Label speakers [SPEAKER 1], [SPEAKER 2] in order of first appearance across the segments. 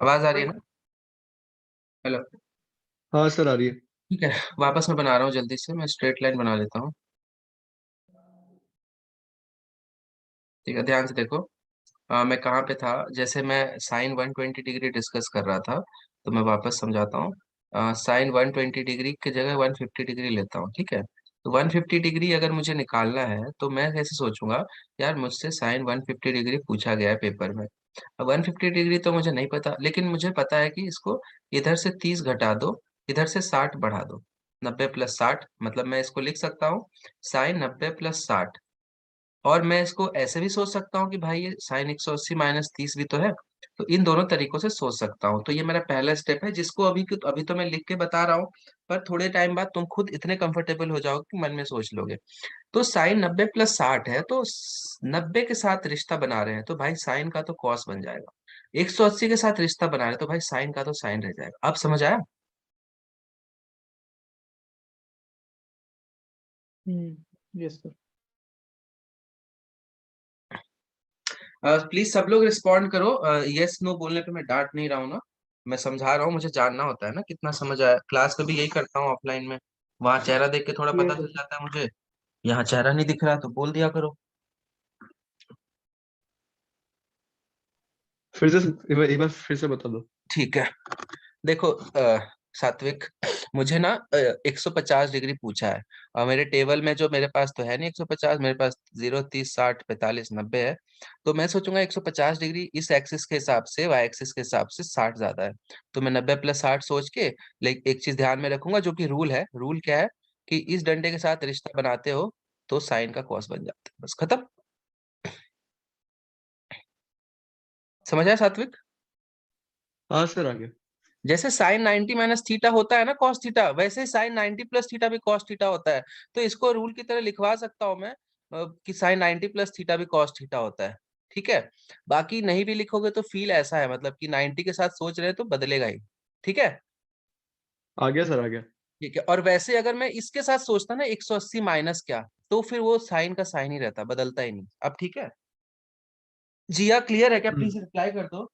[SPEAKER 1] आवाज आ रही है ना? हेलो।
[SPEAKER 2] हाँ सर, आ रही है।
[SPEAKER 1] ठीक है। वापस मैं बना रहा हूँ, जल्दी से मैं स्ट्रेट लाइन बना लेता हूँ। ठीक है, ध्यान से देखो। मैं कहाँ पे था? जैसे मैं साइन 120 डिग्री डिस्कस कर रहा था, तो मैं वापस समझाता हूँ। साइन 120 डिग्री की जगह 150 डिग्री लेता हूँ, ठीक है। तो 150 डिग्री अगर मुझे निकालना है तो मैं कैसे सोचूंगा? यार, मुझसे साइन 150 डिग्री पूछा गया है पेपर में। अब 150 डिग्री तो मुझे नहीं पता, लेकिन मुझे पता है कि इसको इधर से 30 घटा दो, इधर से 60 बढ़ा दो। 90 + 60, मतलब मैं इसको लिख सकता हूँ साइन 90 + 60। और मैं इसको ऐसे भी सोच सकता हूँ कि भाई ये साइन 180 - 30 भी तो है। तो इन दोनों तरीकों से सोच सकता हूँ। तो ये मेरा पहला स्टेप है, जिसको अभी तो मैं लिख के बता रहा हूँ। पर थोड़े टाइम बाद तुम खुद इतने कंफर्टेबल हो जाओगे कि मन में सोच लोगे। तो साइन 90 + 60 है, तो 90 के साथ रिश्ता बना रहे हैं तो भाई साइन का तो कॉस बन जाएगा। 180 के साथ रिश्ता बना रहे हैं तो भाई साइन का तो साइन रह जाएगा। अब समझ आया?
[SPEAKER 2] Yes sir.
[SPEAKER 1] प्लीज सब लोग रिस्पॉन्ड करो। यस नो बोलने पे मैं डांट नहीं रहा हूँ ना। मैं समझा रहा हूँ, मुझे जानना होता है ना कितना समझ आया। क्लास में भी यही करता हूँ ऑफलाइन में। वहां चेहरा देख के थोड़ा पता
[SPEAKER 2] यस
[SPEAKER 1] चल
[SPEAKER 2] सर।
[SPEAKER 1] जाता है मुझे। यहाँ चेहरा नहीं दिख रहा तो बोल दिया करो।
[SPEAKER 2] फिर से एक बार फिर से बता दो।
[SPEAKER 1] ठीक है। देखो सात्विक, मुझे ना 150 डिग्री पूछा है। और मेरे टेबल में जो मेरे पास तो है नहीं 150, मेरे पास 0, 30, 60, 45, 90 है। तो मैं सोचूंगा 150 डिग्री इस एक्सिस के हिसाब से, वाई एक्सिस के हिसाब से 60 ज्यादा है। तो मैं 90 + 60 सोच के, लेकिन एक चीज ध्यान में रखूंगा जो कि रूल है। रूल क्या है? कि इस डंडे के साथ रिश्ता बनाते हो तो साइन का कॉस बन जाता है, बस खत्म। समझ आया सात्विक?
[SPEAKER 2] हाँ सर, आ गया।
[SPEAKER 1] जैसे साइन 90 - थीटा होता है ना कॉस थीटा, वैसे साइन 90 + थीटा भी कॉस थीटा होता है। तो इसको रूल की तरह लिखवा सकता हूं मैं, कि साइन 90 + थीटा भी कॉस थीटा होता है। ठीक है। बाकी नहीं भी लिखोगे तो फील ऐसा है, मतलब कि 90 के साथ सोच रहे हैं तो बदलेगा ही। ठीक है।
[SPEAKER 2] आ गया सर, आ गया।
[SPEAKER 1] ठीक है। और वैसे अगर मैं इसके साथ सोचता ना 180 माइनस क्या, तो फिर वो साइन का साइन ही रहता, बदलता ही नहीं। अब ठीक है। जिया क्लियर है क्या?
[SPEAKER 2] हम्म।
[SPEAKER 1] प्लीज रिप्लाई कर दो।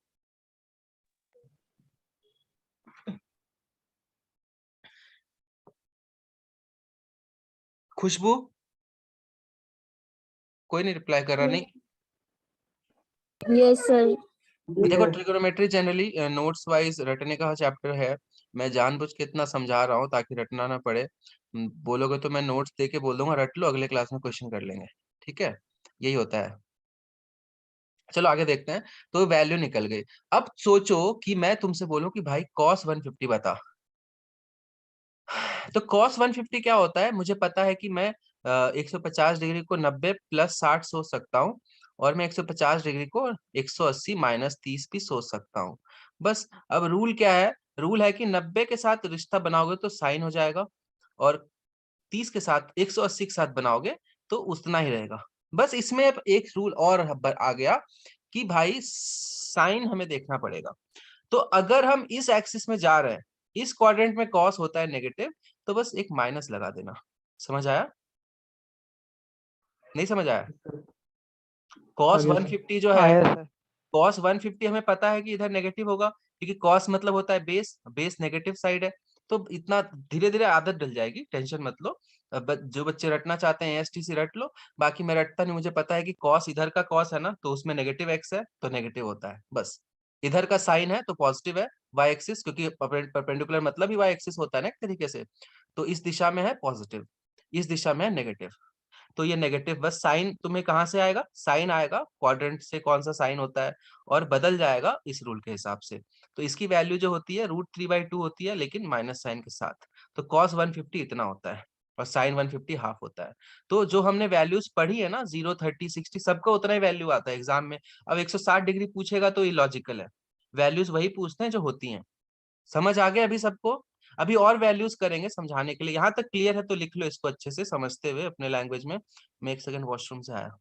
[SPEAKER 1] खुशबू, कोई नहीं रिप्लाई कर रहा, नहीं?
[SPEAKER 3] Yes sir.
[SPEAKER 1] देखो, ट्रिगोनोमेट्री जनरली नोट्स वाइज रटने का चैप्टर है। मैं जानबूझ के इतना समझा रहा हूँ ताकि रटना ना पड़े। बोलोगे तो मैं नोट्स दे के बोल दूंगा रट लो, अगले क्लास में क्वेश्चन कर लेंगे। ठीक है। यही होता है। चलो आगे देखते हैं। तो वैल्यू निकल गई। अब सोचो कि मैं तुमसे बोलूं कि भाई कॉस 150 बता। तो कॉस 150 क्या होता है? मुझे पता है कि मैं 150 डिग्री को 90 + 60 सोच सकता हूँ। और मैं 150 डिग्री को 180 - 30 भी सोच सकता हूँ। बस अब रूल क्या है? रूल है कि 90 के साथ रिश्ता बनाओगे तो साइन हो जाएगा। और 30 के साथ, 180 के साथ बनाओगे तो उतना ही रहेगा। बस इसमें अब एक रूल और आ गया कि भाई साइन हमें देखना पड़ेगा। तो अगर हम इस एक्सिस में जा रहे हैं, इस क्वाड्रेंट में कॉस होता है नेगेटिव, तो बस एक माइनस लगा देना। समझ आया? नहीं समझ आया?
[SPEAKER 2] आ
[SPEAKER 1] कॉस
[SPEAKER 2] गया सर।
[SPEAKER 1] 150 जो है,
[SPEAKER 4] आया सर।
[SPEAKER 1] कॉस 150 हमें पता है कि इधर नेगेटिव होगा, क्योंकि कॉस मतलब होता है बेस, बेस नेगेटिव साइड है। तो इतना धीरे धीरे आदत डल जाएगी, टेंशन मत लो। जो बच्चे रटना चाहते हैं एसटीसी रट लो। बाकी मैं रटता नहीं, मुझे पता है कि कॉस इधर का कॉस है ना, तो उसमें नेगेटिव एक्स है तो नेगेटिव होता है बस। इधर का साइन है तो पॉजिटिव है। वाई एक्सिस, क्योंकि परपेंडिकुलर मतलब ही वाई एक्सिस होता है ना एक तरीके से। तो इस दिशा में है पॉजिटिव, इस दिशा में है नेगेटिव। तो ये नेगेटिव, बस साइन तुम्हें कहाँ से आएगा? साइन आएगा क्वाड्रेंट से, कौन सा साइन होता है, और बदल जाएगा इस रूल के हिसाब से। तो इसकी वैल्यू जो होती है √3/2 होती है, लेकिन माइनस साइन के साथ। तो कॉस 150 इतना होता है, और साइन 150 हाफ होता है। तो जो हमने वैल्यूज पढ़ी है ना, 0, 30, 60, सबका उतना ही वैल्यू आता है एग्जाम में। अब 160 डिग्री पूछेगा तो इलॉजिकल है। वैल्यूज वही पूछते हैं जो होती हैं। समझ आ गया अभी सबको? अभी और वैल्यूज करेंगे समझाने के लिए। यहां तक क्लियर है तो लिख लो इसको अच्छे से समझते हुए अपने लैंग्वेज में। मैं एक सेकंड वॉशरूम से आया।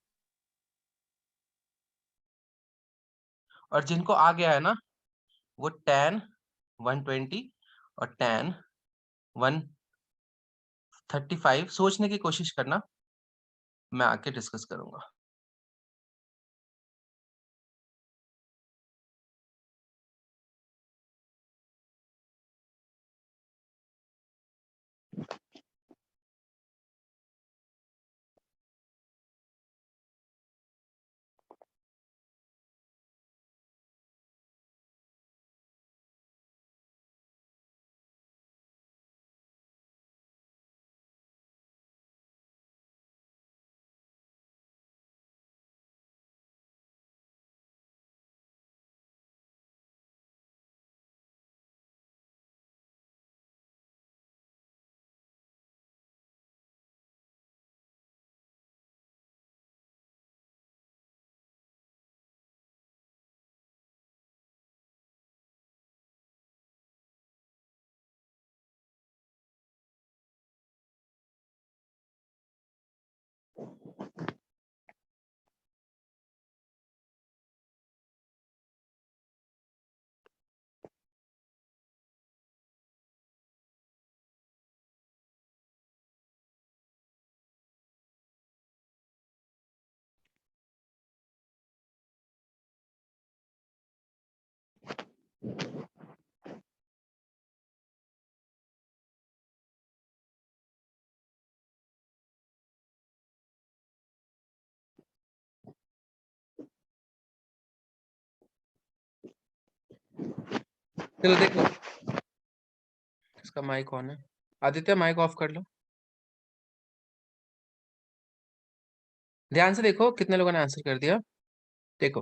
[SPEAKER 1] और जिनको आ गया है ना, वो tan 120 और tan 135 सोचने की कोशिश करना। मैं आके डिस्कस करूंगा। चलो देखो, इसका माइक ऑन है, आदित्य माइक ऑफ कर लो। ध्यान से देखो कितने लोगों ने आंसर कर दिया। देखो,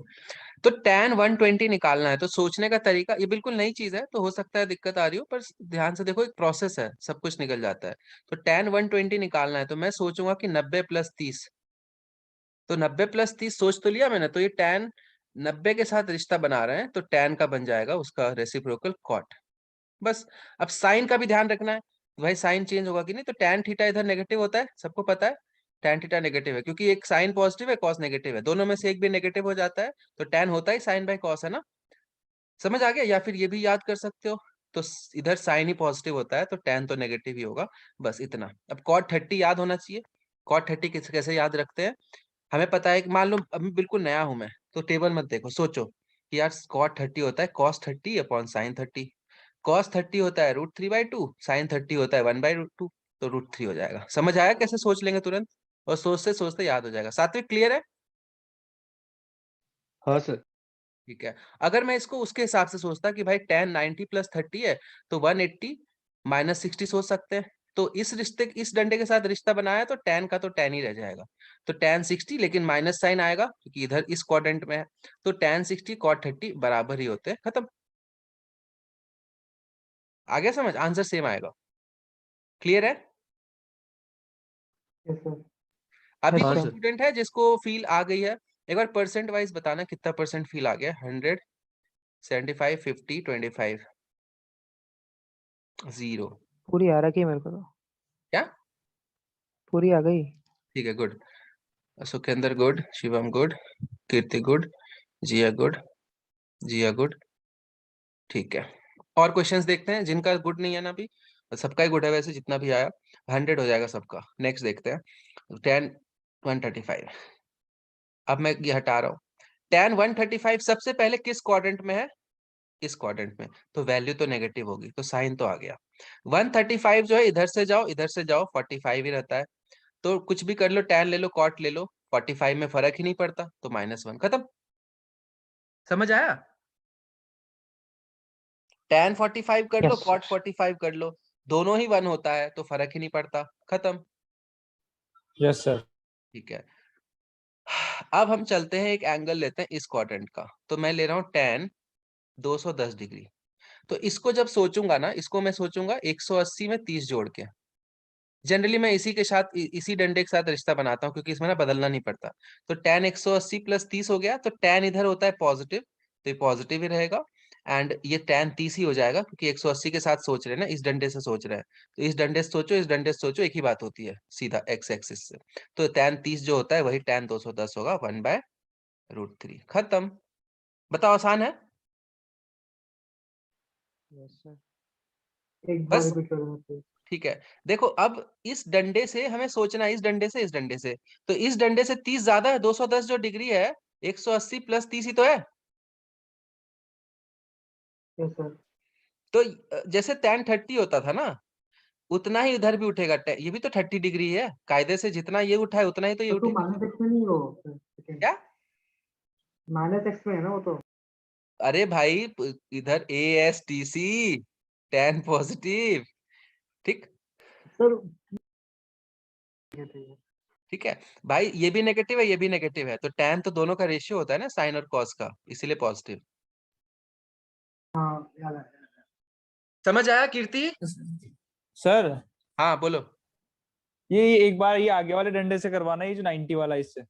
[SPEAKER 1] तो tan 120 निकालना है, तो सोचने का तरीका, ये बिल्कुल नई चीज है तो हो सकता है दिक्कत आ रही हो, पर ध्यान से देखो, एक प्रोसेस है, सब कुछ निकल जाता है। तो tan 120 निकालना है तो मैं सोचूंगा कि 90 + 30, तो 90 + 30 सोच तो लिया मैंने, तो ये tan 90 के साथ रिश्ता बना रहे हैं, तो tan का बन जाएगा उसका रेसिप्रोकल cot। बस, अब साइन का भी ध्यान रखना है, भाई साइन चेंज होगा कि नहीं। तो tan थीटा इधर नेगेटिव होता है, सबको पता है, tan थीटा नेगेटिव है, क्योंकि एक साइन पॉजिटिव है, कॉस नेगेटिव है, दोनों में से एक भी नेगेटिव हो जाता है, तो tan होता ही साइन बाय कॉस है ना। समझ आ गया? या फिर ये भी याद कर सकते हो, तो इधर साइन ही पॉजिटिव होता है, तो tan तो नेगेटिव ही होगा, बस इतना। अब cot 30 याद होना चाहिए। cot 30 कैसे याद रखते हैं, हमें पता है कि मान लो अभी बिल्कुल नया हूं मैं, तो टेबल मत देखो, सोचो कि यार cot 30 होता है cos 30 अपॉन sin 30, cos 30 होता है √3/2, sin 30 होता है 1/√2, तो √3 हो जाएगा। समझ आया कैसे सोच लेंगे तुरंत, और सोचते सोचते याद हो जाएगा। सात्विक क्लियर है?
[SPEAKER 2] हाँ सर।
[SPEAKER 1] ठीक है। अगर मैं इसको उसके हिसाब से सोचता कि भाई tan 90 + 30 है, तो 180 - 60 सोच सकते हैं। तो इस डंडे के साथ रिश्ता बनाया, तो tan का तो tan ही रह जाएगा, तो tan 60, लेकिन माइनस साइन आएगा क्योंकि इधर इस क्वाड्रेंट में है, तो tan 60 cot 30 बराबर ही होते हैं, खत्म। आ गया समझ? आंसर सेम आएगा। क्लियर है? अभी
[SPEAKER 2] हाँ
[SPEAKER 1] कोई
[SPEAKER 2] सर।
[SPEAKER 1] स्टूडेंट है जिसको फील आ गई है? एक बार परसेंट वाइज बताना कितना परसेंट फील आ गया। 100, 75, 50, 25, 0।
[SPEAKER 3] पूरी आ रखी है मेरे को तो,
[SPEAKER 1] क्या?
[SPEAKER 3] पूरी आ गई।
[SPEAKER 1] ठीक है, good. Sukhendra good, Shivam good, Kirti good, Jiya good, Jiya good. ठीक है, और क्वेश्चंस देखते हैं जिनका गुड नहीं है ना अभी। सबका ही गुड है वैसे, जितना भी आया 100 हो जाएगा सबका। नेक्स्ट देखते हैं, tan 135। अब मैं ये हटा रहा हूँ। tan 135 सबसे पहले किस क्वाड्रेंट में है? इस क्वाड्रेंट में, तो वैल्यू तो नेगेटिव होगी, तो साइन तो आ गया। 135 जो है, इधर से जाओ इधर से जाओ, 45 ही रहता है, तो कुछ भी कर लो, tan ले लो cot ले लो, 45 में फर्क ही नहीं पड़ता, तो -1, खत्म। समझ आया? tan 45 कर लो,
[SPEAKER 3] यस
[SPEAKER 1] cot
[SPEAKER 3] सर।
[SPEAKER 1] 45 कर लो, दोनों ही 1 होता है, तो फर्क ही नहीं पड़ता, खत्म।
[SPEAKER 3] Yes sir.
[SPEAKER 1] ठीक है, अब हम चलते हैं, एक एंगल लेते हैं इस क्वाड्रेंट का, तो मैं ले रहा हूं tan 210 डिग्री। तो इसको जब सोचूंगा ना, इसको मैं सोचूंगा 180 में 30 जोड़ के। जनरली मैं इसी के साथ इसी डंडे के साथ रिश्ता बनाता हूँ, क्योंकि इसमें ना बदलना नहीं पड़ता। तो tan 180 + 30 हो गया, तो tan इधर होता है पॉजिटिव, तो ये पॉजिटिव ही रहेगा, एंड ये tan 30 ही हो जाएगा, क्योंकि 180 के साथ सोच रहे हैं ना, इस डंडे से सोच रहे हैं, तो इस डंडे से सोचो, इस डंडे से सोचो, एक ही बात होती है सीधा x एक्सिस से। तो tan 30 जो होता है वही tan 210 होगा, 1/√3, खत्म। बताओ, आसान है?
[SPEAKER 3] Yes sir.
[SPEAKER 4] एक बार
[SPEAKER 1] बस,
[SPEAKER 4] रिपीट कर देना प्लीज।
[SPEAKER 1] ठीक है। देखो, अब इस डंडे से हमें सोचना है, इस डंडे से, इस डंडे से, तो इस डंडे से 30 ज्यादा है, 210 जो डिग्री है, 180 + 30 ही तो है।
[SPEAKER 4] Yes sir.
[SPEAKER 1] तो जैसे tan 30 होता था ना, उतना ही इधर भी उठेगा, ये भी तो 30 डिग्री है, कायदे से जितना ये उठा है उतना ही तो ये
[SPEAKER 4] तो तू
[SPEAKER 1] उठेगा।
[SPEAKER 4] -x में नहीं हो सेकंड,
[SPEAKER 1] क्या?
[SPEAKER 4] -x में है ना वो तो।
[SPEAKER 1] अरे भाई, इधर ASTC, tan पॉजिटिव, ठीक।
[SPEAKER 4] सर ठीक है।
[SPEAKER 1] ठीक है भाई, ये भी नेगेटिव है, ये भी नेगेटिव है, तो tan तो दोनों का रेशियो होता है ना, साइन और कॉस का, इसीलिए पॉजिटिव।
[SPEAKER 4] हाँ याद आया।
[SPEAKER 1] समझ आया कीर्ति?
[SPEAKER 3] सर,
[SPEAKER 1] हाँ बोलो।
[SPEAKER 3] ये एक बार ये आगे वाले डंडे से करवाना है, ये जो 90 वाला, इससे।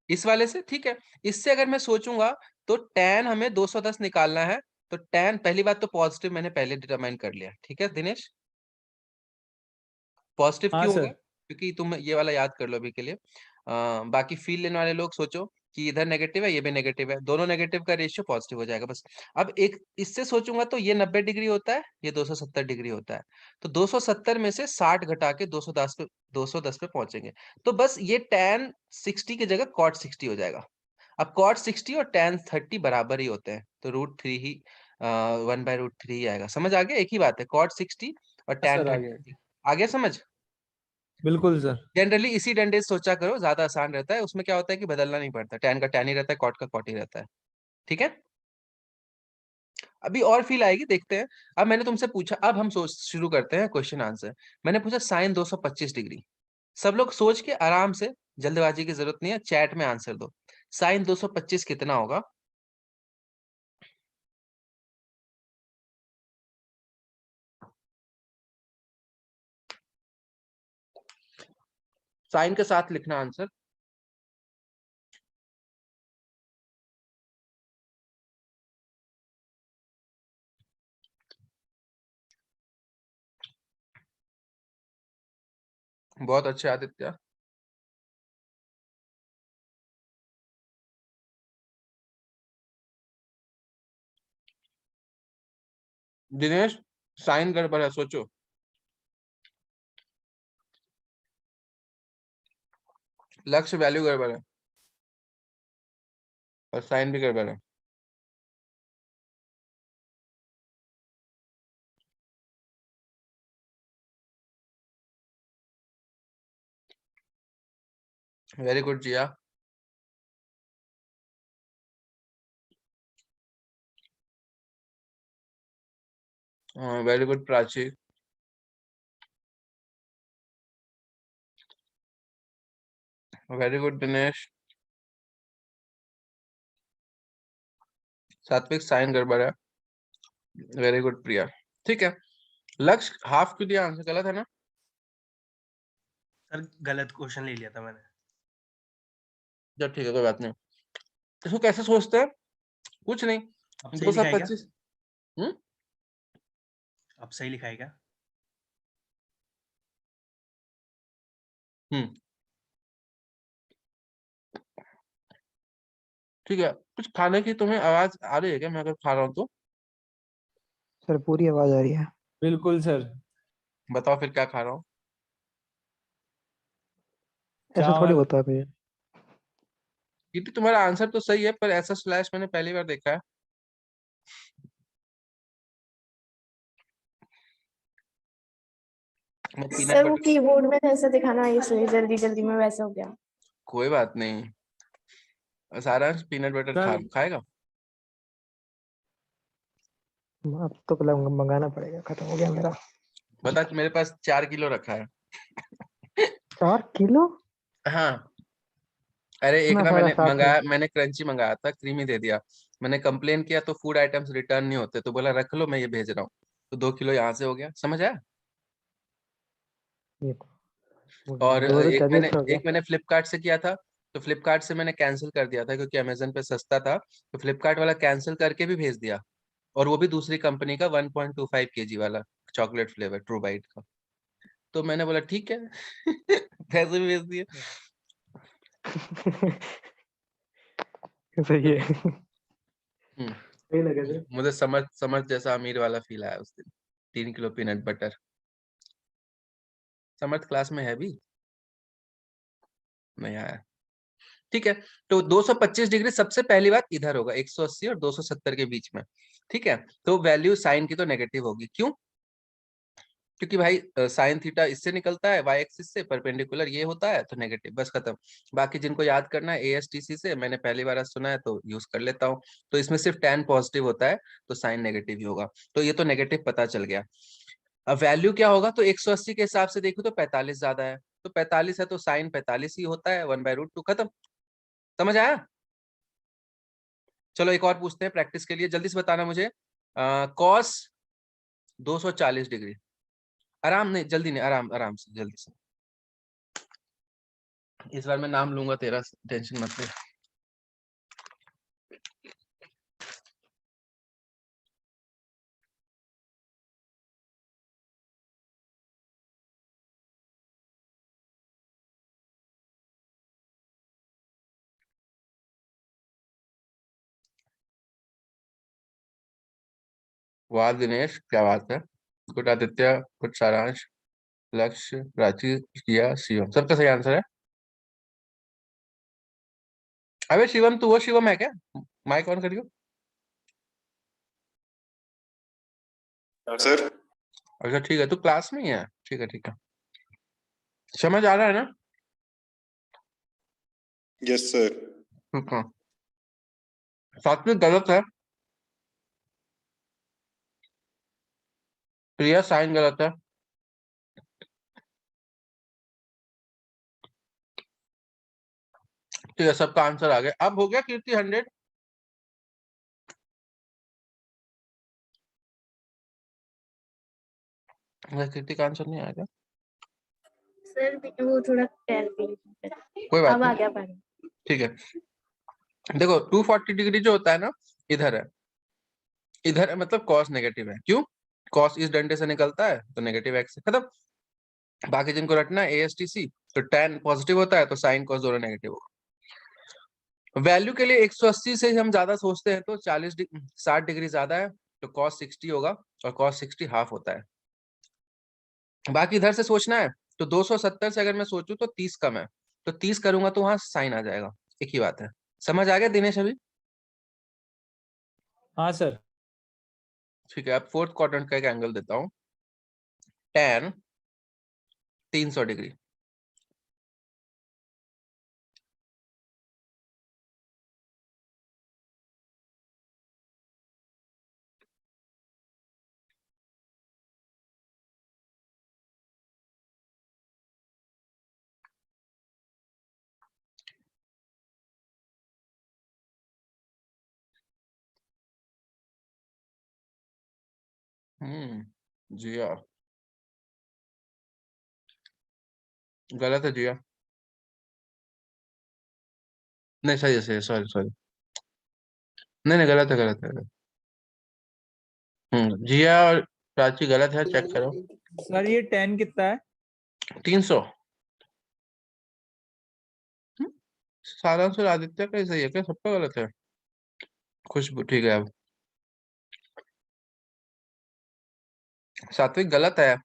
[SPEAKER 1] इस वाले से, ठीक है। इससे अगर मैं सोचूंगा, तो tan हमें 210 निकालना है, तो tan, पहली बात तो पॉजिटिव मैंने पहले डिटरमाइन कर लिया, ठीक है दिनेश? पॉजिटिव
[SPEAKER 3] हाँ
[SPEAKER 1] क्यों होगा?
[SPEAKER 3] सर।
[SPEAKER 1] क्योंकि तुम ये वाला याद कर लो अभी के लिए। बाकी फील लेने वाले लोग सोचो कि इधर नेगेटिव है, ये भी नेगेटिव है, दोनों नेगेटिव का रेशियो पॉजिटिव हो जाएगा, बस। अब एक इससे सोचूंगा, तो ये 90 डिग्री होता है, ये 270 डिग्री होता है, तो 270 में से 60 घटा के 210 पे पहुंचेंगे, तो बस ये tan 60 की जगह cot 60 हो जाएगा। अब cot 60 और tan 30 बराबर ही होते हैं, तो √3 ही 1/√3 ही आएगा। समझ आ गया? एक ही बात है, cot 60 और tan
[SPEAKER 3] सर आ गया।
[SPEAKER 1] 30। आ गया समझ?
[SPEAKER 3] बिल्कुल सर।
[SPEAKER 1] जनरली इसी डंडे से सोचा करो, ज्यादा आसान रहता है, उसमें क्या होता है कि बदलना नहीं पड़ता, tan का tan ही रहता है, cot का cot ही रहता है, ठीक है। अभी और फील आएगी, देखते हैं। अब मैंने तुमसे पूछा, अब हम सोच शुरू करते हैं क्वेश्चन आंसर। मैंने पूछा साइन 225 डिग्री। सब लोग सोच के आराम से, जल्दबाजी की जरूरत नहीं है, चैट में आंसर दो। साइन 225 कितना होगा? साइन के साथ लिखना आंसर। बहुत अच्छे आदित्य। दिनेश, साइन गड़बड़ है, सोचो। लक्ष्य, वैल्यू गड़बड़ है और साइन भी गड़बड़ है। Very good Jiya. Very good Prachi. Very good Dinesh. Satvik, sign गड़बड़ है। Very good Priya. ठीक है, लक्ष्य हाफ क्यों दिया? आंसर गलत है ना?
[SPEAKER 5] सर गलत क्वेश्चन ले लिया था मैंने।
[SPEAKER 1] जब ठीक है, कोई बात नहीं। इसको कैसे सोचते हैं? कुछ नहीं,
[SPEAKER 5] अब सही लिखा है क्या?
[SPEAKER 1] 225।
[SPEAKER 5] अब सही लिखा है क्या?
[SPEAKER 1] ठीक है, कुछ खाने की तुम्हें आवाज आ रही है क्या? मैं अगर खा रहा हूँ तो
[SPEAKER 6] सर पूरी आवाज आ रही है।
[SPEAKER 3] बिल्कुल सर।
[SPEAKER 1] बताओ फिर क्या खा रहा हूँ।
[SPEAKER 6] ऐसा थोड़ी
[SPEAKER 3] चावल।
[SPEAKER 6] होता है भैया।
[SPEAKER 1] क्योंकि तुम्हारा आंसर तो सही है, पर ऐसा स्लैश मैंने पहली बार देखा है। मैं पीनट
[SPEAKER 7] सर वो
[SPEAKER 1] बटर।
[SPEAKER 7] कीबोर्ड में ऐसा दिखाना है, इसलिए जल्दी जल्दी में वैसा हो गया।
[SPEAKER 1] कोई बात नहीं, सारा पीनट बटर
[SPEAKER 3] सर
[SPEAKER 1] खाएगा।
[SPEAKER 6] अब तो मतलब मंगाना पड़ेगा, खत्म हो गया मेरा।
[SPEAKER 1] बता, मेरे पास 4 किलो रखा है।
[SPEAKER 6] 4 किलो?
[SPEAKER 1] हाँ, अरे एक
[SPEAKER 6] इतना
[SPEAKER 1] ना
[SPEAKER 6] सारा
[SPEAKER 1] मैंने
[SPEAKER 6] साथ में?
[SPEAKER 1] मंगाया, मैंने क्रंची मंगाया था, क्रीमी दे दिया। मैंने कंप्लेन किया तो फूड आइटम्स रिटर्न नहीं होते, तो बोला रख लो, मैं ये भेज रहा हूँ। तो 2 किलो यहाँ से हो गया, समझ आया?
[SPEAKER 6] ये तो
[SPEAKER 1] और
[SPEAKER 6] दो तो चलिए अच्छा हो गया।
[SPEAKER 1] एक मैंने फ्लिपकार्ट से किया था। तो फ्लिपकार्ट से मैंने कैंसिल कर दिया था क्योंकि अमेजन पे सस्ता था, तो फ्लिपकार्ट वाला कैंसिल करके भी भेज दिया। और वो भी दूसरी कंपनी का 1.25 केजी वाला चॉकलेट फ्लेवर ट्रू बाइट का। तो मैंने बोला ठीक है पैसे भी भेज दिए।
[SPEAKER 6] सही है।
[SPEAKER 1] हम्म,
[SPEAKER 4] सही लगे थे।
[SPEAKER 1] मुझे समझ समझ जैसा अमीर वाला फील आया उस दिन। 3 किलो पीनट बटर। समझ क्लास में है भी नहीं आया। ठीक है, तो 225 डिग्री सबसे पहली बात इधर होगा, 180 और 270 के बीच में। ठीक है, तो वैल्यू साइन की तो नेगेटिव होगी। क्यों? क्योंकि भाई साइन थीटा इससे निकलता है, वाई एक्सिस से परपेंडिकुलर ये होता है, तो नेगेटिव, बस खत्म। बाकी जिनको याद करना है एएसटीसी से, मैंने पहली बार आज सुना है तो यूज कर लेता हूँ। तो इसमें सिर्फ tan पॉजिटिव होता है, तो साइन नेगेटिव ही होगा। तो ये तो नेगेटिव पता चल गया। अब वैल्यू क्या होगा? तो 180 के हिसाब से देखो तो 45 ज्यादा है, तो 45 है तो साइन 45 ही होता है, 1/√2, खत्म। समझ आया? चलो एक और पूछते हैं प्रैक्टिस के लिए, जल्दी से बताना मुझे। Cos 240 degree. आराम नहीं, जल्दी नहीं, आराम आराम से, जल्दी से। इस बार मैं नाम लूंगा तेरा, टेंशन मत ले। वाह दिनेश, क्या बात है। गुड आदित्य, गुड सारांश, लक्ष्य, प्राची, किया, शिवम, सबका सही आंसर है। अबे शिवम, तू वो शिवम है क्या? माइक ऑन करियो।
[SPEAKER 8] सर
[SPEAKER 1] अच्छा ठीक है, तू क्लास में ही है। ठीक है ठीक है, समझ आ रहा है ना?
[SPEAKER 8] Yes sir.
[SPEAKER 1] ठीक है, सात्विक गलत है। प्रिया साइन गलत है। ठीक है, सबका आंसर आ गया। अब हो गया कीर्ति 100। कीर्ति का आंसर नहीं आएगा,
[SPEAKER 7] सर वो थोड़ा कैलकुलेशन
[SPEAKER 1] कोई बात
[SPEAKER 7] अब आ
[SPEAKER 1] नहीं।
[SPEAKER 7] गया पानी।
[SPEAKER 1] ठीक है, देखो 240 डिग्री जो होता है ना, इधर है, इधर है, मतलब कॉस नेगेटिव है। क्यों? कॉस इस डंडे से निकलता है तो नेगेटिव एक्स है, खत्म। बाकी जिनको रटना है ASTC, तो tan पॉजिटिव होता है तो साइन कॉस दोनों नेगेटिव होगा। वैल्यू के लिए 180 से हम ज्यादा सोचते हैं तो 60 डिग्री ज्यादा है तो cos 60 होगा, और cos 60 हाफ होता है। बाकी इधर से सोचना है तो 270 से अगर मैं सोचूं तो 30 कम है, तो 30 करूंगा तो वहां साइन आ जाएगा। एक ही बात है। समझ आ गया दिनेश अभी?
[SPEAKER 3] हाँ सर।
[SPEAKER 1] ठीक है, अब फोर्थ क्वाड्रेंट का एक एंगल देता हूँ, tan 300 डिग्री। जिया गलत है, जिया नहीं, सही है, सही है, सॉरी सॉरी, नहीं नहीं, गलत है, गलत है। जिया और प्राची गलत है, चेक करो।
[SPEAKER 3] सर ये 10 कितना है?
[SPEAKER 1] 300। सारांश और आदित्य का ही सही है क्या? सबका गलत है? खुशबू ठीक है। अब सात्विक गलत है,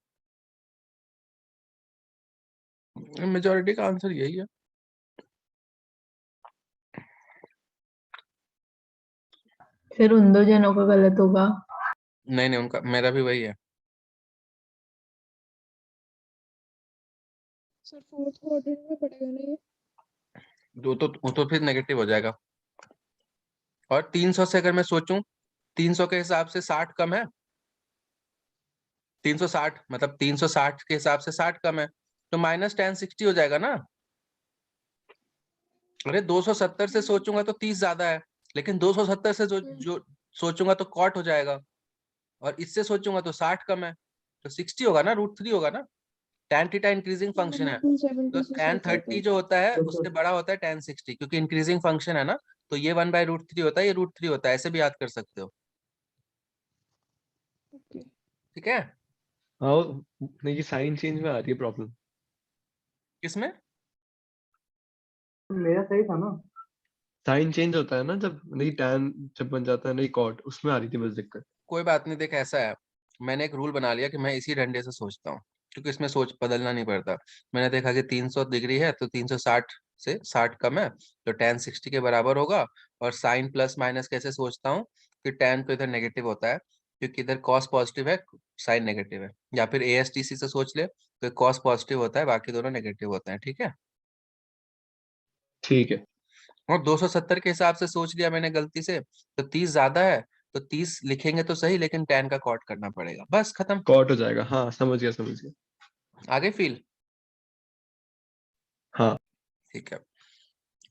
[SPEAKER 1] मेजोरिटी का आंसर यही है।
[SPEAKER 8] फिर उन दो जनों का गलत होगा।
[SPEAKER 1] नहीं नहीं, उनका, मेरा भी वही है।
[SPEAKER 7] सर फोर्थ क्वाड्रेंट में पड़ेगा ना ये?
[SPEAKER 1] वो तो फिर नेगेटिव हो जाएगा। और 300 से अगर मैं सोचूं, 300 के हिसाब से 60 कम है, 360 मतलब 360 के हिसाब से 60 कम है, तो -tan60 हो जाएगा ना। अरे 270 से सोचूंगा तो 30 ज्यादा है, लेकिन 270 से जो सोचूंगा तो कॉट हो जाएगा, और इससे सोचूंगा तो 60 कम है, तो 60 होगा ना, √3 होगा ना। tan थीटा इंक्रीजिंग फंक्शन है, तो tan 30 जो होता है उससे बड़ा होता है tan 60, क्योंकि इंक्रीजिंग फंक्शन है ना, तो ये 1/√3 होता है, ये √3 होता है, ऐसे भी याद कर सकते हो। ठीक है,
[SPEAKER 2] हाँ नहीं, ये साइन चेंज में आ रही है प्रॉब्लम।
[SPEAKER 1] किसमें?
[SPEAKER 4] मेरा सही था ना?
[SPEAKER 2] साइन चेंज होता है ना जब, नहीं टैन जब बन जाता है, नहीं कॉट, उसमें आ रही थी बस दिक्कत।
[SPEAKER 1] कोई बात नहीं, देख ऐसा है, मैंने एक रूल बना लिया कि मैं इसी डंडे से सोचता हूँ, क्योंकि इसमें सोच बदलना नहीं पड़ता। मैंने देखा कि 300 डिग्री है तो 360 से 60 कम है, तो tan 60 के बराबर होगा। और साइन प्लस माइनस कैसे सोचता हूँ कि tan तो इधर नेगेटिव होता है, क्योंकि इधर cos पॉजिटिव है, साइन नेगेटिव है। या फिर ASTC से सोच ले तो cos पॉजिटिव होता है, बाकी दोनों नेगेटिव होते हैं। ठीक है,
[SPEAKER 2] ठीक है,
[SPEAKER 1] और 270 के हिसाब से सोच लिया मैंने गलती से, तो 30 ज्यादा है, तो 30 लिखेंगे तो सही, लेकिन tan का कॉट करना पड़ेगा, बस खत्म।
[SPEAKER 2] कॉट हो जाएगा। हाँ समझ गया, समझ गया।
[SPEAKER 1] आगे फील।
[SPEAKER 2] हाँ
[SPEAKER 1] ठीक है,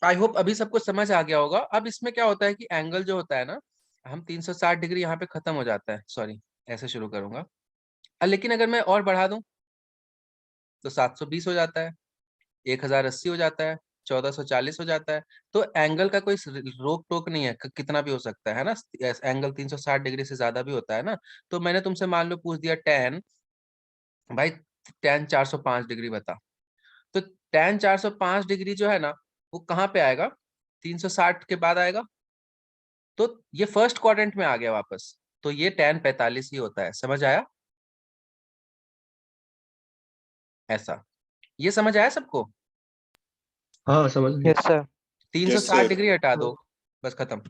[SPEAKER 1] आई होप अभी सबको समझ आ गया होगा। अब इसमें क्या होता है कि एंगल जो होता है ना, हम 360 डिग्री यहाँ पे खत्म हो जाता है, सॉरी ऐसे शुरू करूंगा। लेकिन अगर मैं और बढ़ा दूं तो 720 हो जाता है, 1080 हो जाता है, 1440 हो जाता है। तो एंगल का कोई रोक टोक नहीं है, कितना भी हो सकता है ना। एंगल 360 डिग्री से ज्यादा भी होता है ना। तो मैंने तुमसे मान लो पूछ दिया tan, भाई tan 405 डिग्री बता, तो tan 405 डिग्री जो है ना, वो कहाँ पे आएगा? 360 के बाद आएगा, तो ये फर्स्ट क्वाड्रेंट में आ गया वापस, तो ये tan 45 ही होता है। समझ आया? ऐसा, ये समझ आया सबको?
[SPEAKER 2] हाँ समझ गया।
[SPEAKER 6] Yes sir.
[SPEAKER 1] 360 डिग्री हटा दो, बस खत्म।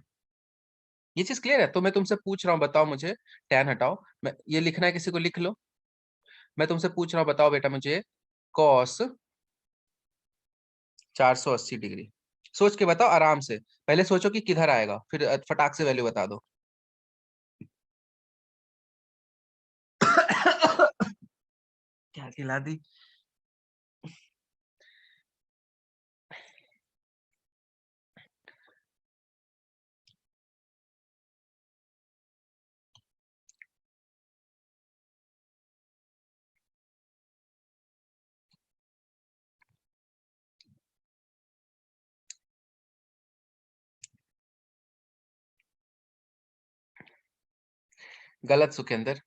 [SPEAKER 1] ये चीज क्लियर है? तो मैं तुमसे पूछ रहा हूँ, बताओ मुझे, tan हटाओ, मैं ये लिखना है, किसी को लिख लो। मैं तुमसे पूछ रहा हूँ, बताओ बेटा मुझे cos 480 डिग्री। सोच के बताओ आराम से, पहले सोचो कि किधर आएगा, फिर फटाक से वैल्यू बता दो। खिला दी। गलत सुखेंद्र।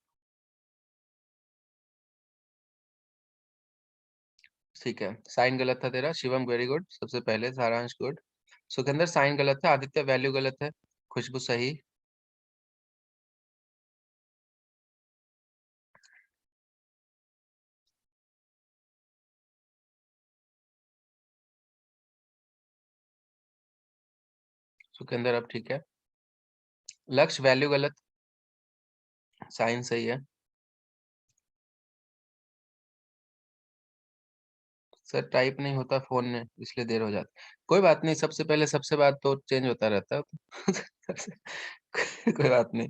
[SPEAKER 1] ठीक है, साइन गलत था तेरा। शिवम वेरी गुड, सबसे पहले सारांश गुड। सुखेंद्र साइन गलत है। आदित्य वैल्यू गलत है। खुशबू सही। सुखेंद्र अब ठीक है। लक्ष्य वैल्यू गलत, साइन सही है। सर टाइप नहीं होता फोन में इसलिए देर हो जाती। कोई बात नहीं, सबसे पहले सबसे बात तो चेंज होता रहता है। कोई बात नहीं।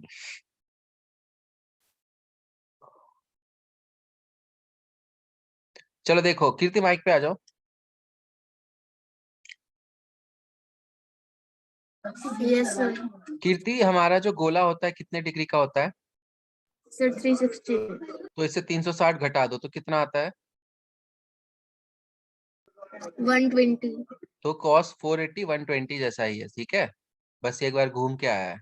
[SPEAKER 1] चलो देखो, कीर्ति माइक पे आ जाओ।
[SPEAKER 7] Yes sir.
[SPEAKER 1] कीर्ति, हमारा जो गोला होता है कितने डिग्री का होता है?
[SPEAKER 7] सर 360।
[SPEAKER 1] तो इससे 360 घटा दो तो कितना आता है?
[SPEAKER 7] 120।
[SPEAKER 1] तो cos 480 120 जैसा ही है, ठीक है। बस एक बार घूम के आया है।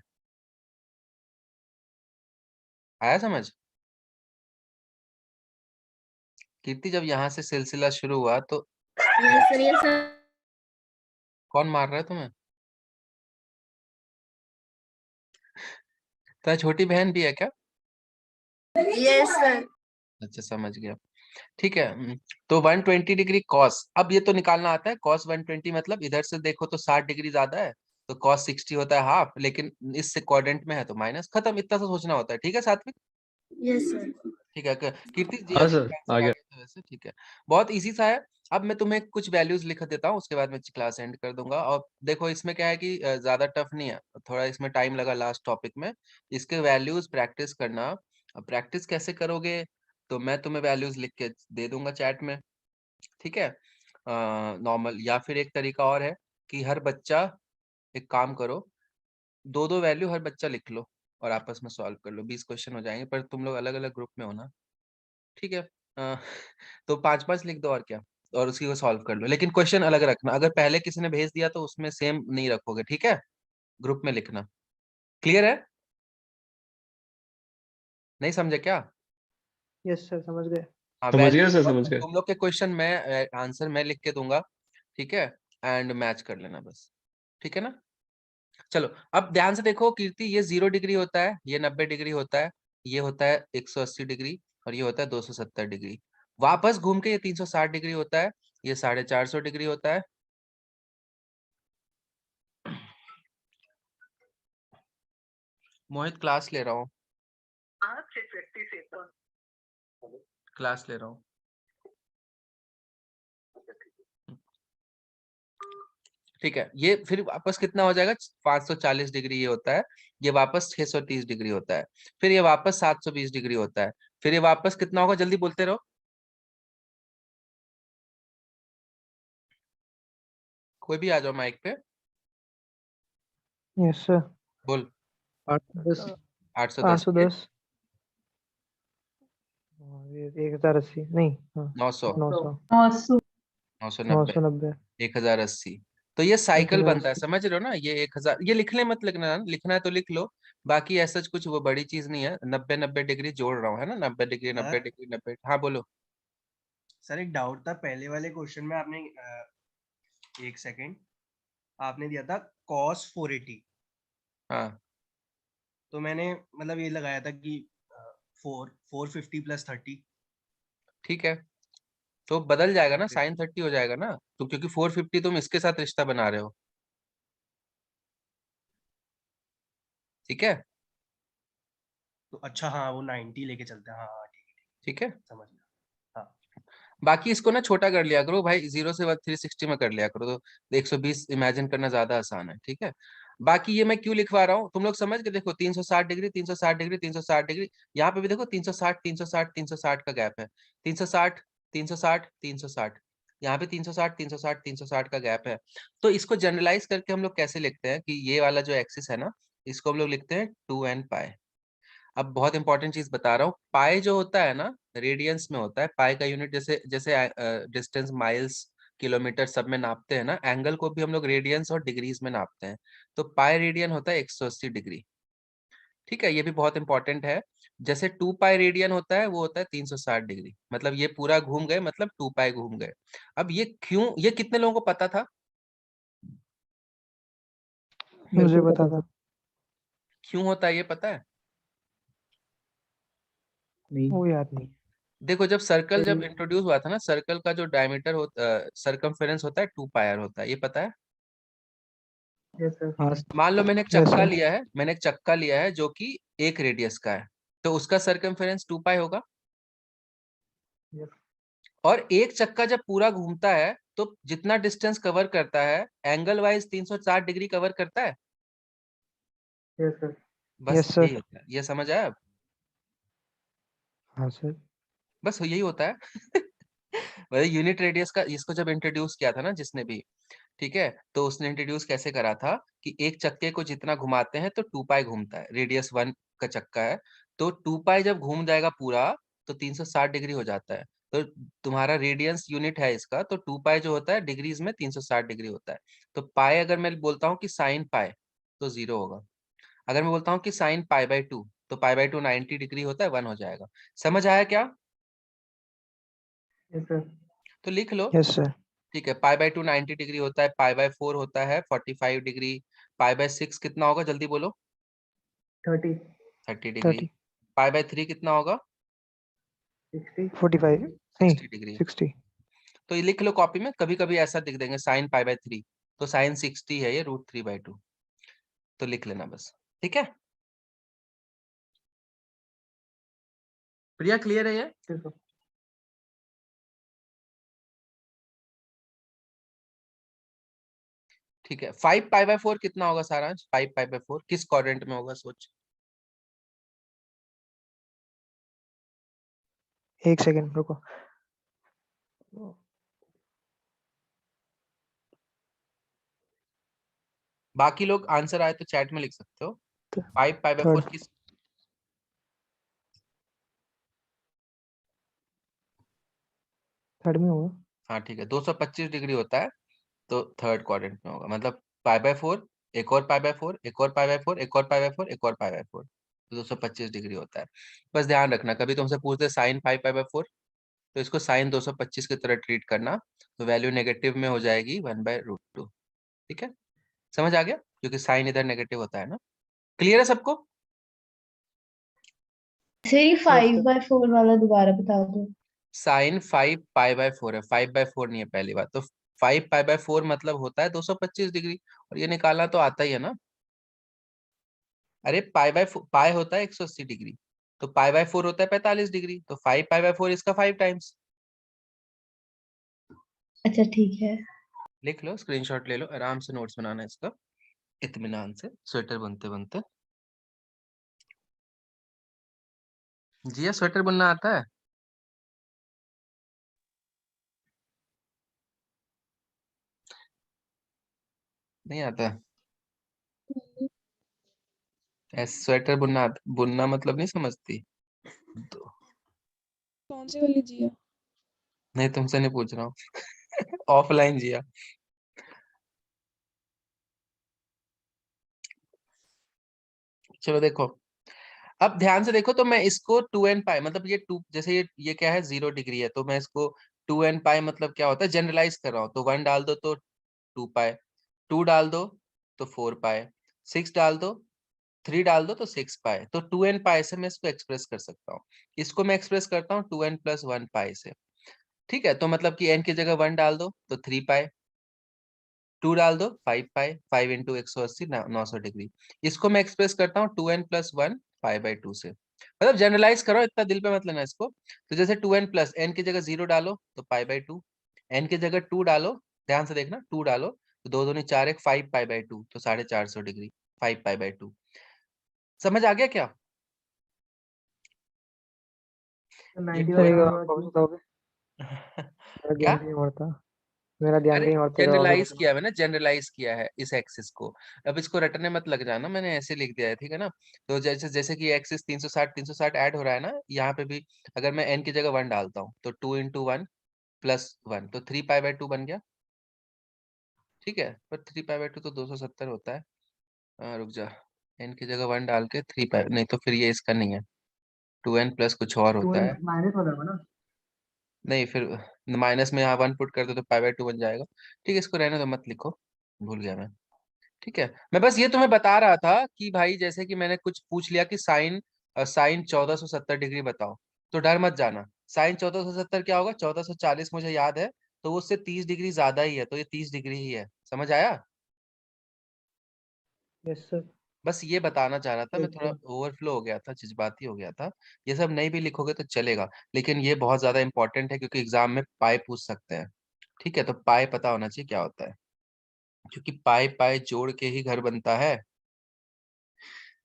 [SPEAKER 1] आया समझ? कीर्ति, जब यहाँ से सिलसिला शुरू हुआ तो
[SPEAKER 7] यस सर, यस सर।
[SPEAKER 1] कौन मार रहा है तुम्हें? तो छोटी बहन भी है क्या?
[SPEAKER 7] Yes sir.
[SPEAKER 1] अच्छा, समझ गया। ठीक है। तो 120 डिग्री कॉस, अब ये तो निकालना आता है। कॉस 120 मतलब इधर से देखो तो 60 डिग्री ज्यादा है, तो कॉस 60 होता है हाफ, लेकिन इससे क्वाड्रेंट में है तो माइनस। खत्म, इतना सा सोचना होता है। ठीक है सात्विक?
[SPEAKER 7] Yes sir.
[SPEAKER 1] ठीक है। कीर्ति जी,
[SPEAKER 2] हाँ
[SPEAKER 1] अब
[SPEAKER 2] सर,
[SPEAKER 1] आंसर
[SPEAKER 2] आ
[SPEAKER 1] आ
[SPEAKER 2] गया।
[SPEAKER 1] गया था वैसे। ठीक है, बहुत इजी सा है। अब मैं तुम्हें कुछ वैल्यूज लिख देता हूँ, उसके बाद मैं क्लास एंड कर दूंगा। और देखो इसमें क्या है कि ज्यादा टफ नहीं है, थोड़ा इसमें टाइम लगा लास्ट टॉपिक में। इसके वैल्यूज प्रैक्टिस करना। अब प्रैक्टिस कैसे करोगे? तो मैं तुम्हें वैल्यूज लिख के दे दूंगा चैट में, ठीक है। नॉर्मल, या फिर एक तरीका और है कि हर बच्चा, एक काम करो, दो दो वैल्यू हर बच्चा लिख लो और आपस में सॉल्व कर लो। 20 क्वेश्चन हो जाएंगे, पर तुम लोग अलग अलग ग्रुप में हो ना, ठीक है। तो 5-5 लिख दो और क्या, और उसी को सॉल्व कर लो। लेकिन क्वेश्चन अलग रखना, अगर पहले किसी ने भेज दिया तो उसमें सेम नहीं रखोगे, ठीक है। ग्रुप में लिखना। क्लियर है? नहीं समझे क्या?
[SPEAKER 6] यस सर, समझ गए।
[SPEAKER 1] हाँ,
[SPEAKER 2] समझ गए
[SPEAKER 1] वैल्यू
[SPEAKER 2] सर, समझ गए।
[SPEAKER 1] तुम लोग के क्वेश्चन में आंसर मैं लिख के दूंगा, ठीक है। एंड मैच कर लेना बस, ठीक है ना। चलो अब ध्यान से देखो कीर्ति, ये 0 डिग्री होता है, ये 90 डिग्री होता है, ये होता है 180 डिग्री, और ये होता है 270 डिग्री। वापस घूम के ये 360 डिग्री होता है, ये 450 डिग्री होता है। मोहित क्लास ले रहा हूँ, क्लास ले रहा हूँ। ठीक है, ये फिर वापस कितना हो जाएगा? 540 डिग्री ये होता है, ये वापस 630 डिग्री होता है, फिर ये वापस 720 डिग्री होता है, फिर ये वापस कितना होगा? जल्दी बोलते रहो। कोई भी आ जाओ माइक पे,
[SPEAKER 6] यस सर।
[SPEAKER 1] बोल।
[SPEAKER 2] 810।
[SPEAKER 1] 810,
[SPEAKER 6] 810। ये 1080 नहीं, हाँ
[SPEAKER 1] 900,
[SPEAKER 6] 900,
[SPEAKER 1] 990,
[SPEAKER 6] 990,
[SPEAKER 1] 1080। तो ये साइकिल बनता है,
[SPEAKER 6] 1080।
[SPEAKER 1] समझ रहे हो ना? ये 1000, ये लिखने मत लिखना, लिखना है तो लिख लो। बाकी ऐसा कुछ वो बड़ी चीज नहीं है। 90 डिग्री जोड़ रहा हूँ, है ना। 90 डिग्री, 90 डिग्री, 90। हाँ बोलो।
[SPEAKER 5] सर एक डाउट था, पहले वाले क्वेश्चन में आपने एक सेकंड, आपने दिया था cos 480,
[SPEAKER 1] हाँ
[SPEAKER 5] तो मैंने मतलब ये लगाया था कि 450 प्लस 30।
[SPEAKER 1] ठीक है, तो बदल जाएगा ना, साइन 30 हो जाएगा ना, तो क्योंकि 450 तुम इसके साथ रिश्ता बना रहे हो, ठीक है।
[SPEAKER 5] तो अच्छा, हाँ वो 90 लेके चलते हैं। हाँ हाँ, ठीक है,
[SPEAKER 1] ठीक है,
[SPEAKER 5] समझ गया। हाँ
[SPEAKER 1] बाकी इसको ना छोटा कर लिया करो भाई, 0 से 360 में कर लिया करो, तो 120 इमेजिन करना ज्यादा आसान है, ठीक है। बाकी ये मैं क्यों लिखवा रहा हूँ तुम लोग समझ के देखो, 360 डिग्री 360 डिग्री 360 डिग्री, यहाँ पे भी देखो 360 360 360 का गैप है, 360 360 360, यहाँ पे 360 360 360 का गैप है। तो इसको जनरलाइज करके हम लोग कैसे लिखते हैं कि ये वाला जो एक्सिस है ना, इसको हम लोग लिखते हैं 2n पाई। अब बहुत इंपॉर्टेंट चीज बता रहा हूँ, पाई जो होता है ना रेडियंस में होता है, पाई का यूनिट जैसे जैसे डिस्टेंस माइल्स किलोमीटर सब में नापते हैं ना, एंगल को भी हम लोग रेडियंस और डिग्रीज में नापते हैं। तो पाई रेडियन होता है 180 डिग्री। ठीक है, ये भी बहुत इंपॉर्टेंट है। जैसे 2 पाई रेडियन होता है वो होता है 360 डिग्री, मतलब ये पूरा घूम गए, मतलब 2 पाई घूम गए। अब ये क्यों, ये कितने लोगों को पता था?
[SPEAKER 6] मुझे पता था।
[SPEAKER 1] क्यों होता है ये पता है?
[SPEAKER 6] वो याद नहीं।
[SPEAKER 1] देखो जब सर्कल जब इंट्रोड्यूस हुआ था ना, सर्कल का जो डायमीटर होता सरकमफेरेंस होता है 2 पाई होता है, ये पता है?
[SPEAKER 4] Yes sir.
[SPEAKER 6] हाँ
[SPEAKER 1] मान लो मैंने एक
[SPEAKER 6] Yes,
[SPEAKER 1] चक्का
[SPEAKER 6] sir.
[SPEAKER 1] लिया है, मैंने एक चक्का लिया है जो कि 1 रेडियस का है, तो उसका सरकमफेरेंस 2 पाई होगा।
[SPEAKER 4] Yes.
[SPEAKER 1] और एक चक्का जब पूरा घूमता है तो जितना डिस्टेंस कवर करता है एंगल वाइज 360 डिग्री कवर करता है।
[SPEAKER 4] Yes sir.
[SPEAKER 1] बस
[SPEAKER 6] Yes, sir.
[SPEAKER 1] यही होता है, ये समझ आया अब?
[SPEAKER 6] हाँ सर।
[SPEAKER 1] बस यही होता है। वही यूनिट रेडियस का इसको जब इंट्रोड्यूस किया था ना जिसने भी, ठीक है, तो उसने इंट्रोड्यूस कैसे करा था कि एक चक्के को जितना घुमाते हैं तो 2 पाई घूमता है, रेडियस 1 का चक्का है, तो 2 पाई जब घूम जाएगा पूरा तो 360 डिग्री हो जाता है। तो तुम्हारा रेडियंस यूनिट है इसका, तो 2 पाई जो होता है डिग्रीज में 360 डिग्री होता है। तो पाई अगर मैं बोलता हूँ कि साइन पाई तो 0 होगा, अगर मैं बोलता हूँ कि साइन पाई बाय 2 तो पाई बाय 2 90 डिग्री होता है, 1 हो जाएगा। समझ आया क्या?
[SPEAKER 4] Yes sir.
[SPEAKER 1] तो लिख लो।
[SPEAKER 6] Yes, sir.
[SPEAKER 1] ठीक है, पाई बाय 2 90 डिग्री होता है, पाई बाय 4 होता है 45 डिग्री, पाई बाय 6 कितना होगा जल्दी बोलो?
[SPEAKER 4] 30,
[SPEAKER 1] 30 डिग्री।
[SPEAKER 6] 30,
[SPEAKER 1] पाई बाय 3 कितना होगा?
[SPEAKER 4] 60,
[SPEAKER 6] 45 नहीं
[SPEAKER 1] 60 डिग्री।
[SPEAKER 6] 60।
[SPEAKER 1] तो ये लिख लो कॉपी में, कभी कभी ऐसा लिख देंगे साइन पाई बाय 3, तो साइन 60 है ये √3/2, तो लिख लेना बस। ठीक है प्रिया, क्लियर है ये?
[SPEAKER 4] Yes sir.
[SPEAKER 1] ठीक है, 5 पाई बाय 4 कितना होगा सारांश? 5 पाई बाय 4 किस क्वाड्रेंट में होगा सोच?
[SPEAKER 6] एक सेकंड रुको।
[SPEAKER 1] बाकी लोग आंसर आए तो चैट में लिख सकते हो। 5 पाई बाय 4
[SPEAKER 6] थर्ड
[SPEAKER 1] किस?
[SPEAKER 6] थर्ड में होगा।
[SPEAKER 1] हाँ ठीक है, 225 डिग्री होता है, तो थर्ड क्वाड्रेंट में होगा, मतलब पाई बाय 4, एक और पाई बाय 4, एक और पाई बाय 4, एक और पाई बाय 4, एक और पाई बाय 4, तो 225 डिग्री होता है। बस ध्यान रखना, कभी तुमसे पूछते साइन 5 पाई बाय 4 तो इसको साइन 225 की तरह ट्रीट करना, तो वैल्यू नेगेटिव में हो जाएगी 1/√2। ठीक है, समझ आ गया, क्योंकि साइन इधर नेगेटिव होता है ना। क्लियर है सबको?
[SPEAKER 8] सर ये 5/4 वाला दोबारा बता दो।
[SPEAKER 1] साइन 5 पाई बाय 4 है, 5/4 नहीं है पहली बात तो। 5 पाई बाय 4 मतलब होता है 225 डिग्री, और ये निकालना तो आता ही है ना। अरे पाई होता है 180 डिग्री, तो पाई बाय 4 होता है 45 डिग्री, तो 5 पाई बाय 4 इसका 5 टाइम्स।
[SPEAKER 8] अच्छा ठीक है।
[SPEAKER 1] लिख लो, स्क्रीनशॉट ले लो, आराम से नोट्स बनाना है इसका इत्मीनान से, स्वेटर बनते बनते। जिया स्वेटर बुनना आता है? नहीं आता? ऐसे स्वेटर बुनना मतलब नहीं समझती तो?
[SPEAKER 9] कौन सी वाली जिया?
[SPEAKER 1] नहीं तुमसे नहीं पूछ रहा हूँ। ऑफलाइन जिया। चलो देखो, अब ध्यान से देखो, तो मैं इसको 2n पाई मतलब ये 2 जैसे ये क्या है 0 डिग्री है, तो मैं इसको 2n पाई मतलब क्या होता है जनरलाइज कर रहा हूँ, तो 1 डाल दो तो 2 पाई, 2 डाल दो तो 4 पाई, 6 डाल दो, 3 डाल दो तो 6 पाई, तो 2n पाई से मैं इसको एक्सप्रेस कर सकता हूँ। इसको मैं एक्सप्रेस करता हूँ 2n + 1 पाई से। ठीक है, तो मतलब कि n की जगह 1 डाल दो तो 3 पाई, 2 डाल दो 5 पाई, 5 × 180 900 डिग्री। इसको मैं एक्सप्रेस करता हूँ 2n + 1 पाई/2 से। मतलब जनरलाइज करो, इतना दिल पे मत लेना इसको। तो जैसे 2n + n की जगह 0 डालो तो पाई/2, n की जगह 2 डालो, ध्यान से देखना 2 डालो तो 2 दूनी 4 1 5 पाई बाई 2 तो 450 डिग्री 5 पाई बाई 2। समझ आ गया क्या?
[SPEAKER 4] तो
[SPEAKER 1] ये
[SPEAKER 4] 90
[SPEAKER 6] सर एक
[SPEAKER 4] वाला
[SPEAKER 6] बार
[SPEAKER 4] होगा
[SPEAKER 6] वापस
[SPEAKER 4] कि
[SPEAKER 6] बताओगे? मेरा
[SPEAKER 1] क्या?
[SPEAKER 6] ध्यान कहीं और था, मेरा ध्यान
[SPEAKER 1] अरे
[SPEAKER 6] कहीं और था, जरा वापस
[SPEAKER 1] जनरलाइज
[SPEAKER 6] बताना।
[SPEAKER 1] किया है मैंने, जनरलाइज किया है इस एक्सिस को। अब इसको रटने मत लग जाना, मैंने ऐसे लिख दिया है, ठीक है ना। तो जैसे जैसे कि एक्सिस 360 ऐड हो रहा है ना, यहाँ पे भी अगर मैं n की जगह 1 डालता हूँ तो 2 × 1 + 1 तो 3 पाई बाई 2 बन गया, ठीक है। पर 3 पाई बाई 2 तो 270 होता है। रुक जा, n की जगह 1 डाल के 3 पाई, नहीं तो फिर ये इसका नहीं है, 2n प्लस कुछ और होता है।
[SPEAKER 4] माइनस हो जाएगा ना।
[SPEAKER 1] नहीं फिर माइनस में यहाँ 1 पुट कर दो तो पाई बाई 2 बन जाएगा। ठीक है, इसको रहने दो, मत लिखो, भूल गया मैं। ठीक है, मैं बस ये तुम्हें बता रहा था कि भाई जैसे कि मैंने कुछ पूछ लिया कि साइन 1470 डिग्री बताओ, तो डर मत जाना। साइन 1470 क्या होगा, 1440 मुझे याद है, तो वो उससे 30 डिग्री ज्यादा ही है, तो ये 30 डिग्री ही है। समझ आया?
[SPEAKER 6] Yes sir.
[SPEAKER 1] बस ये बताना चाह रहा था मैं,
[SPEAKER 4] ठीक
[SPEAKER 1] थोड़ा
[SPEAKER 4] है।
[SPEAKER 1] ओवरफ्लो हो गया था, जज्बाती हो गया था। ये सब नहीं भी लिखोगे तो चलेगा, लेकिन ये बहुत ज्यादा इंपॉर्टेंट है क्योंकि एग्जाम में पाई पूछ सकते हैं। ठीक है, तो पाई पता होना चाहिए क्या होता है, क्योंकि पाई पाई जोड़ के ही घर बनता है।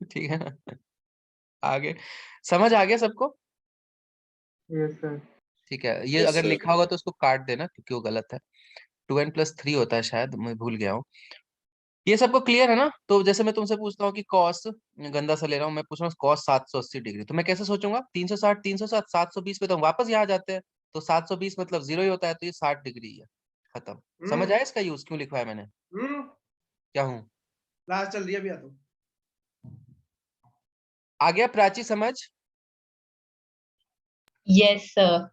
[SPEAKER 1] ठीक है ना। आगे समझ आ गया सबको?
[SPEAKER 4] Yes sir.
[SPEAKER 1] ठीक है, ये अगर लिखा होगा तो उसको काट देना क्योंकि वो गलत है। 2n + 3 होता है शायद, मैं भूल गया हूँ। ये सबको क्लियर है ना? तो जैसे मैं तुमसे पूछता हूँ कि कॉस, गंदा सा ले रहा हूँ, मैं पूछ रहा हूँ कॉस 780 डिग्री, तो मैं कैसे सोचूंगा? 360 360 720 पे तो हम वापस यहाँ जाते हैं, तो 720 मतलब 0 ही होता है, तो ये 60 डिग्री है। खत्म। समझ आया इसका यूज क्यों लिखवाया मैंने? क्या हूँ?
[SPEAKER 5] क्लास चल रही है अभी, आ तो।
[SPEAKER 1] आ गया प्राची समझ?
[SPEAKER 8] Yes sir.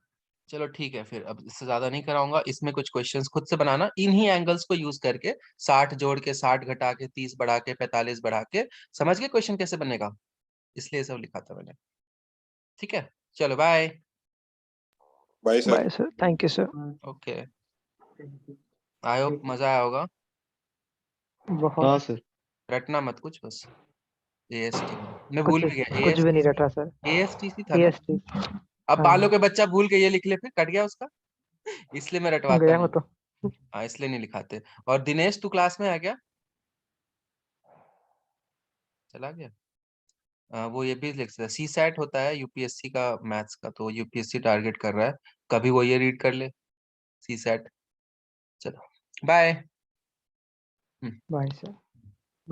[SPEAKER 1] चलो ठीक है, फिर अब इससे ज्यादा नहीं कराऊंगा। इसमें कुछ क्वेश्चंस खुद से बनाना, इन्हीं एंगल्स को यूज करके, 60 जोड़ के, 60 घटा के, 30 बढ़ा के, 45 बढ़ा के। समझ गए क्वेश्चन कैसे बनेगा? इसलिए सब लिखा था मैंने। ठीक है, चलो bye.
[SPEAKER 6] Bye sir, thank you sir.
[SPEAKER 1] Okay,
[SPEAKER 4] thank you.
[SPEAKER 1] I hope मजा आया होगा।
[SPEAKER 6] बहुत।
[SPEAKER 2] हाँ सर।
[SPEAKER 1] रटना मत कुछ, बस AST मैं भूल
[SPEAKER 6] कुछ
[SPEAKER 1] भी गया,
[SPEAKER 6] कुछ भी नहीं रटा सर।
[SPEAKER 1] ASTC था ना।
[SPEAKER 6] EST।
[SPEAKER 1] अब
[SPEAKER 6] हाँ
[SPEAKER 1] बालों के बच्चा भूल के ये लिख ले, फिर कट गया उसका। इसलिए मैं रटवाता
[SPEAKER 6] गया
[SPEAKER 1] नहीं।
[SPEAKER 6] हो तो।
[SPEAKER 1] हाँ, इसलिए नहीं लिखाते। और दिनेश तू क्लास में आ गया? चला गया? वो ये भी लिख सकता है, CSAT होता है UPSC का मैथ्स का, तो UPSC टारगेट कर रहा है, कभी वो ये रीड कर ले, CSAT। चलो बाय।
[SPEAKER 6] Bye sir.